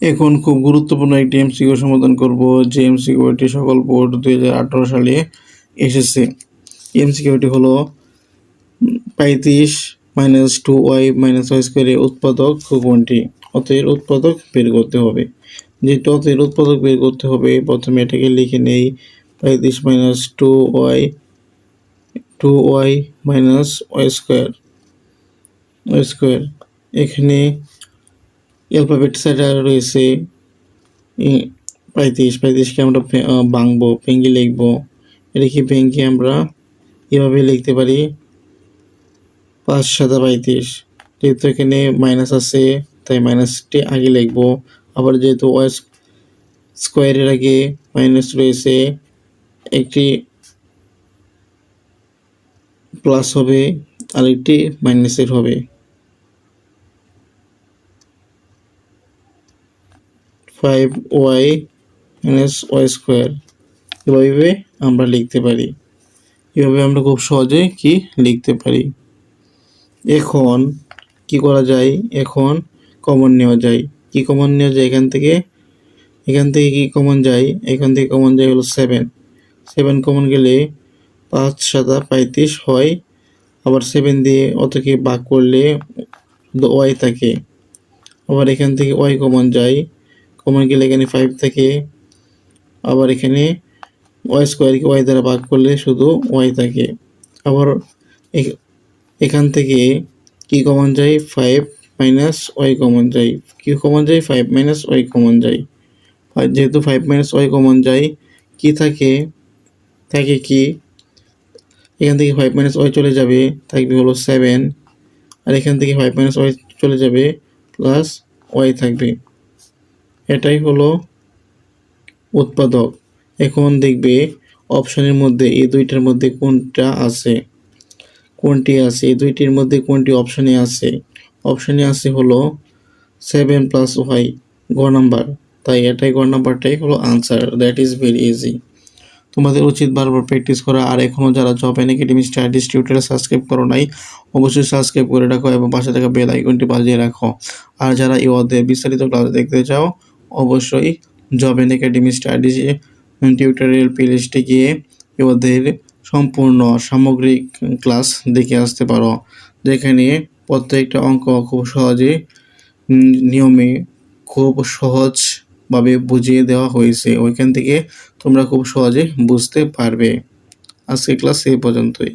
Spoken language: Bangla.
এখন খুব গুরুত্বপূর্ণ একটি এমসিকিউ সমাধান করব, যে এমসিকিউটি সকল বোর্ড 2018 সালে এসেছে। এমসিকিউটি হলো 35 - 2y - y স্কোয়ারের উৎপাদক কোনটি? অতএব উৎপাদক বের করতে হবে। যেহেতু অতএব উৎপাদক বের করতে হবে, প্রথমে এটাকে লিখে নেই 35 - 2y - y স্কোয়ার। এখানে অ্যালফাবেট সাইডে রয়েছে 35কে আমরা ভাঙবো, ভেঙে লিখবো। এটাকে ভেঙে আমরা এভাবে লিখতে পারি 5 × 7 = 35। যেহেতু এখানে মাইনাস আছে তাই মাইনাসটি আগে লিখবো। আবার যেহেতু ওয়াই স্কোয়ারের আগে মাইনাস রয়েছে, একটি প্লাস হবে আর একটি মাইনাসের হবে। 5y - y স্কোয়ার এভাবে আমরা লিখতে পারি। এভাবে আমরা খুব সহজে কি লিখতে পারি। এখন কি করা যায়? এখন কমন নেওয়া যায়। কি কমন নেওয়া যায় এখান থেকে কি কমন যায়? এখান থেকে কমন যায় হলো 7 কমন গেলে 5 × 7 = 35 হয়। আবার 7 দিয়ে অতকে ভাগ করলে ওয়াই থাকে। আবার এখান থেকে ওয়াই কমন যায়, কমন গেলে এখানে 5 থাকে। আবার এখানে ওয়াই স্কোয়ারকে ওয়াই দ্বারা ভাগ করলে শুধু ওয়াই থাকে। আবার এখান থেকে কি কমন যায়? 5 - y কমন যায়। কি কমন যায়? 5 - y কমন যায়। যেহেতু 5 - y কমন যায়, কি থাকে? কি এখান থেকে 5 - y চলে যাবে, থাকবে হলো 7। আর এখান থেকে 5 - y চলে যাবে, প্লাস y থাকবে। এটাই হলো উৎপাদক। এখন দেখবে অপশনের মধ্যে এই দুইটার মধ্যে কোনটি আছে? এই দুইটির মধ্যে কোনটি অপশনে আছে? অপশনে আছে হলো 7 + y, গ নাম্বার। তাই এটাই গ নাম্বারটাই হলো answer. That is very easy. তোমাদের উচিত বারবার প্র্যাকটিস করা। আর এখনও যারা job academy studies tutorial subscribe করো নাই, অবশ্যই সাবস্ক্রাইব করে রাখো এবং পাশে থাকা বেল আইকনটি বাজিয়ে রাখো। আর যারা এই অধ্যায়ের বিস্তারিত ক্লাস দেখতে চাও, অবশ্যই জব একাডেমি স্টাডিজ টিউটোরিয়াল প্লেলিস্টে গিয়ে এই অধ্যায়ের সম্পূর্ণ সামগ্রিক ক্লাস দেখে আসতে পারো, যেখানে প্রত্যেকটা অঙ্ক খুব সহজে নিয়মে খুব সহজভাবে বুঝিয়ে দেওয়া হয়েছে। ওইখান থেকে তোমরা খুব সহজে বুঝতে পারবে। আজকের ক্লাস এই পর্যন্তই।